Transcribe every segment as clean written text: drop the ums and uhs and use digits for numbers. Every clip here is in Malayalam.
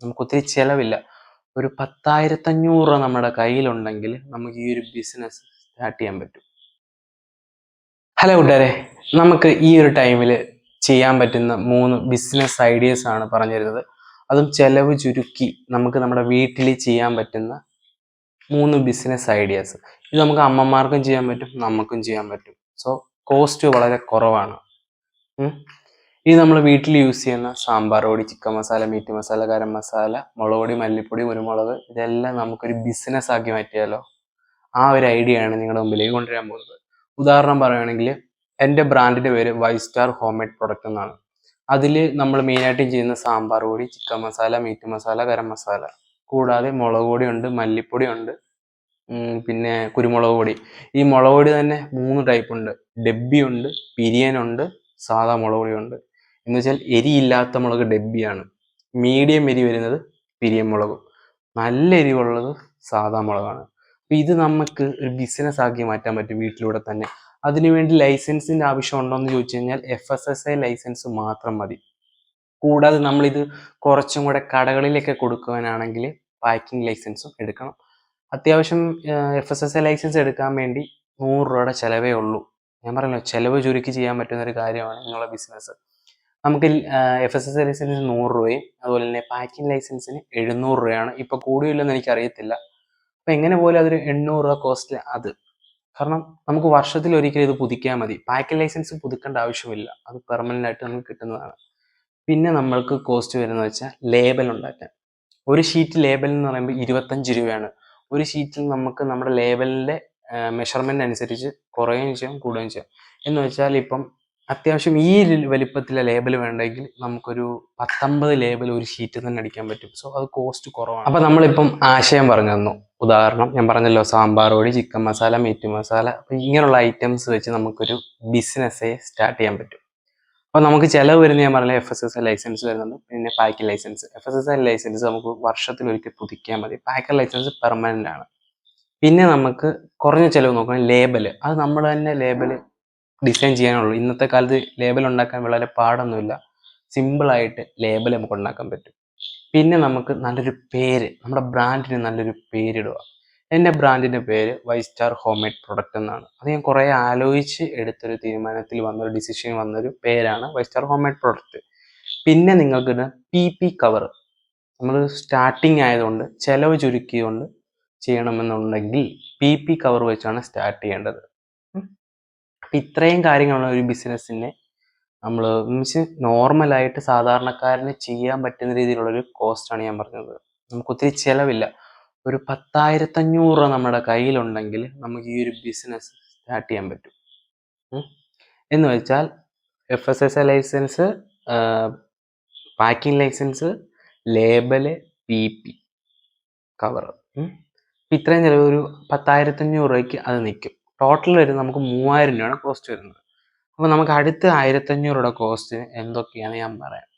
നമുക്ക് ഒത്തിരി ചിലവില്ല. ഒരു 10,500 രൂപ നമ്മുടെ കയ്യിലുണ്ടെങ്കിൽ നമുക്ക് ഈ ഒരു ബിസിനസ് സ്റ്റാർട്ട് ചെയ്യാൻ പറ്റും. ഹലോ കൂട്ടുകാരെ, നമുക്ക് ഈ ഒരു ടൈമിൽ ചെയ്യാൻ പറ്റുന്ന 3 ബിസിനസ് ഐഡിയാസ് ആണ് പറഞ്ഞു തരുന്നത്. അതും ചെലവ് ചുരുക്കി നമുക്ക് നമ്മുടെ വീട്ടിൽ ചെയ്യാൻ പറ്റുന്ന 3 ബിസിനസ് ഐഡിയാസ്. ഇത് നമുക്ക് അമ്മമാർക്കും ചെയ്യാൻ പറ്റും, നമുക്കും ചെയ്യാൻ പറ്റും. സോ കോസ്റ്റ് വളരെ കുറവാണ്. ഇത് നമ്മൾ വീട്ടിൽ യൂസ് ചെയ്യുന്ന സാമ്പാർ പൊടി, ചിക്കൻ മസാല, മീറ്റ് മസാല, ഗരം മസാല, മുളക് പൊടി, മല്ലിപ്പൊടി, കുരുമുളക്, ഇതെല്ലാം നമുക്കൊരു ബിസിനസ് ആക്കി മാറ്റിയാലോ? ആ ഒരു ഐഡിയ ആണ് നിങ്ങളുടെ മുമ്പിലേക്ക് കൊണ്ടുവരാൻ പോകുന്നത്. ഉദാഹരണം പറയുകയാണെങ്കിൽ എൻ്റെ ബ്രാൻഡിൻ്റെ പേര് Y star homemade product എന്നാണ്. അതിൽ നമ്മൾ മെയിനായിട്ടും ചെയ്യുന്ന സാമ്പാർ പൊടി, ചിക്കൻ മസാല, മീറ്റ് മസാല, ഗരം മസാല, കൂടാതെ മുളക് പൊടി ഉണ്ട്, മല്ലിപ്പൊടി ഉണ്ട്, പിന്നെ കുരുമുളക് പൊടി. ഈ മുളക് പൊടി തന്നെ 3 ടൈപ്പ് ഉണ്ട്. ഡെബ്ബി ഉണ്ട്, പിരിയനുണ്ട്, സാധാ മുളക് പൊടി ഉണ്ട്. എന്ന് വെച്ചാൽ എരിയില്ലാത്ത മുളക് ഡെബ്ബിയാണ്, മീഡിയം എരി വരുന്നത് പിരിയൻ മുളകും, നല്ല എരിവുള്ളത് സാധാ മുളകാണ്. അപ്പോൾ ഇത് നമുക്ക് ഒരു ബിസിനസ് ആക്കി മാറ്റാൻ പറ്റും വീട്ടിലൂടെ തന്നെ. അതിനുവേണ്ടി ലൈസൻസിൻ്റെ ആവശ്യം ഉണ്ടോ എന്ന് ചോദിച്ചു കഴിഞ്ഞാൽ FSSAI ലൈസൻസ് മാത്രം മതി. കൂടാതെ നമ്മളിത് കുറച്ചും കൂടെ കടകളിലൊക്കെ കൊടുക്കുവാനാണെങ്കിൽ പാക്കിംഗ് ലൈസൻസും എടുക്കണം. അത്യാവശ്യം FSSAI ലൈസൻസ് എടുക്കാൻ വേണ്ടി 100 രൂപയുടെ ചിലവേ ഉള്ളൂ. ഞാൻ പറഞ്ഞല്ലോ, ചിലവ് ചുരുക്കി ചെയ്യാൻ പറ്റുന്ന ഒരു കാര്യമാണ് നിങ്ങളുടെ ബിസിനസ്. നമുക്ക് FSSAI ലൈസൻസിന് 100 രൂപയും അതുപോലെ തന്നെ പാക്കിംഗ് ലൈസൻസിന് 700 രൂപയാണ്. ഇപ്പോൾ കൂടിയില്ലെന്ന് എനിക്കറിയത്തില്ല. അപ്പോൾ എങ്ങനെ പോലും അതൊരു 800 രൂപ കോസ്റ്റ് അത്. കാരണം നമുക്ക് വർഷത്തിൽ ഒരിക്കലും ഇത് പുതുക്കിയാൽ മതി. പാക്കിംഗ് ലൈസൻസ് പുതുക്കേണ്ട ആവശ്യമില്ല, അത് പെർമനൻ്റ് ആയിട്ട് നമുക്ക് കിട്ടുന്നതാണ്. പിന്നെ നമ്മൾക്ക് കോസ്റ്റ് വരുന്നത് വെച്ചാൽ ലേബൽ ഉണ്ടാക്കാൻ. ഒരു ഷീറ്റ് ലേബൽ എന്ന് പറയുമ്പോൾ 25 രൂപയാണ്. ഒരു ഷീറ്റിൽ നമുക്ക് നമ്മുടെ ലേബലിൻ്റെ മെഷർമെൻ്റ് അനുസരിച്ച് കുറയുകയും ചെയ്യാം, കൂടുകയും ചെയ്യാം. എന്ന് വെച്ചാൽ ഇപ്പം അത്യാവശ്യം ഈ വലിപ്പത്തിലെ ലേബൽ വേണ്ടെങ്കിൽ നമുക്കൊരു 19 ലേബൽ ഒരു ഷീറ്റിൽ തന്നെ അടിക്കാൻ പറ്റും. സോ അത് കോസ്റ്റ് കുറവാണ്. അപ്പോൾ നമ്മളിപ്പം ആശയം പറഞ്ഞു തന്നു. ഉദാഹരണം ഞാൻ പറഞ്ഞല്ലോ, സാമ്പാർ പൊടി, ചിക്കൻ മസാല, മീറ്റ് മസാല, അപ്പോൾ ഇങ്ങനെയുള്ള ഐറ്റംസ് വെച്ച് നമുക്കൊരു ബിസിനസ്സേ സ്റ്റാർട്ട് ചെയ്യാൻ പറ്റും. അപ്പോൾ നമുക്ക് ചിലവ് വരുന്ന ഞാൻ പറഞ്ഞ FSSAI ലൈസൻസ് വരുന്നുണ്ട്, പിന്നെ പാക്കിംഗ് ലൈസൻസ്. FSSAI ലൈസൻസ് നമുക്ക് വർഷത്തിലൊരിക്കൽ പുതുക്കിയാൽ മതി. പാക്കിംഗ് ലൈസൻസ് പെർമനൻ്റ് ആണ്. പിന്നെ നമുക്ക് കുറഞ്ഞ ചിലവ് നോക്കണം, ലേബൽ. അത് നമ്മൾ തന്നെ ലേബൽ ഡിസൈൻ ചെയ്യാനുള്ളൂ. ഇന്നത്തെ കാലത്ത് ലേബൽ ഉണ്ടാക്കാൻ വളരെ പാടൊന്നുമില്ല, സിമ്പിളായിട്ട് ലേബൽ നമുക്ക് ഉണ്ടാക്കാൻ പറ്റും. പിന്നെ നമുക്ക് നല്ലൊരു പേര്, നമ്മുടെ ബ്രാൻഡിന് നല്ലൊരു പേരിടുക. എൻ്റെ ബ്രാൻഡിൻ്റെ പേര് Y star homemade product എന്നാണ്. അത് ഞാൻ കുറേ ആലോചിച്ച് എടുത്തൊരു തീരുമാനത്തിൽ വന്നൊരു ഡിസിഷൻ വന്നൊരു പേരാണ് Y star homemade product. പിന്നെ നിങ്ങൾക്കിത് PP കവർ, നമ്മൾ സ്റ്റാർട്ടിങ് ആയതുകൊണ്ട് ചിലവ് ചുരുക്കിക്കൊണ്ട് ചെയ്യണമെന്നുണ്ടെങ്കിൽ PP കവർ വെച്ചാണ് സ്റ്റാർട്ട് ചെയ്യേണ്ടത്. അപ്പം ഇത്രയും കാര്യങ്ങളാണ് ഒരു ബിസിനസ്സിനെ നമ്മൾ മീൻസ് നോർമലായിട്ട് സാധാരണക്കാരന് ചെയ്യാൻ പറ്റുന്ന രീതിയിലുള്ളൊരു കോസ്റ്റാണ് ഞാൻ പറഞ്ഞത്. നമുക്ക് ഒത്തിരി ചിലവില്ല. ഒരു 10,500 രൂപ നമ്മുടെ കയ്യിലുണ്ടെങ്കിൽ നമുക്ക് ഈ ഒരു ബിസിനസ് സ്റ്റാർട്ട് ചെയ്യാൻ പറ്റും. എന്ന് വെച്ചാൽ FSSAI licence, packing licence, label, PP cover, ഇത്രയും ചിലവ് ഒരു 10,500 രൂപയ്ക്ക് അത് നിൽക്കും. ടോട്ടൽ വരുന്നത് നമുക്ക് 3000 രൂപയാണ് കോസ്റ്റ് വരുന്നത്. അപ്പോൾ നമുക്ക് അടുത്ത 1,500 രൂപയുടെ കോസ്റ്റ് എന്തൊക്കെയാണ് ഞാൻ പറയാം.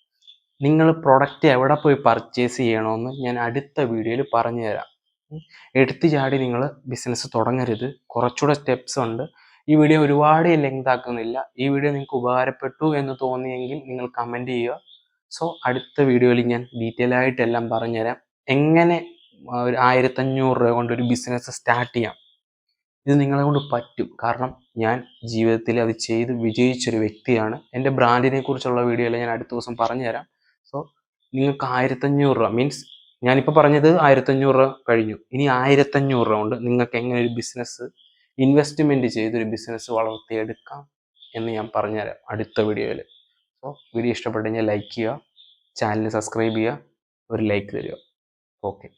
നിങ്ങൾ പ്രൊഡക്റ്റ് എവിടെ പോയി പർച്ചേസ് ചെയ്യണമെന്ന് ഞാൻ അടുത്ത വീഡിയോയിൽ പറഞ്ഞു തരാം. എടുത്തു ചാടി നിങ്ങൾ ബിസിനസ് തുടങ്ങരുത്, കുറച്ചുകൂടെ സ്റ്റെപ്സ് ഉണ്ട്. ഈ വീഡിയോ ഒരുപാട് ലെങ്ത് ആക്കുന്നില്ല. ഈ വീഡിയോ നിങ്ങൾക്ക് ഉപകാരപ്പെട്ടു എന്ന് തോന്നിയെങ്കിൽ നിങ്ങൾ കമൻറ്റ് ചെയ്യുക. സോ അടുത്ത വീഡിയോയിൽ ഞാൻ ഡീറ്റെയിൽ ആയിട്ട് എല്ലാം പറഞ്ഞുതരാം, എങ്ങനെ ഒരു 1,500 രൂപ കൊണ്ട് ഒരു ബിസിനസ് സ്റ്റാർട്ട് ചെയ്യാം. ഇത് നിങ്ങളെ കൊണ്ട് പറ്റും, കാരണം ഞാൻ ജീവിതത്തിൽ അത് ചെയ്ത് വിജയിച്ചൊരു വ്യക്തിയാണ്. എൻ്റെ ബ്രാൻഡിനെ കുറിച്ചുള്ള വീഡിയോയിൽ ഞാൻ അടുത്ത ദിവസം പറഞ്ഞുതരാം. സോ നിങ്ങൾക്ക് 1,500 രൂപ മീൻസ് ഞാനിപ്പോൾ പറഞ്ഞത് 1,500 രൂപ കഴിഞ്ഞു. ഇനി 1,500 രൂപ കൊണ്ട് നിങ്ങൾക്ക് എങ്ങനെ ഒരു ബിസിനസ് ഇൻവെസ്റ്റ്മെൻറ്റ് ചെയ്തൊരു ബിസിനസ് വളർത്തിയെടുക്കാം എന്ന് ഞാൻ പറഞ്ഞുതരാം അടുത്ത വീഡിയോയിൽ. സോ വീഡിയോ ഇഷ്ടപ്പെട്ടു കഴിഞ്ഞാൽ ലൈക്ക് ചെയ്യുക, ചാനൽ സബ്സ്ക്രൈബ് ചെയ്യുക, ഒരു ലൈക്ക് തരിക. ഓക്കെ.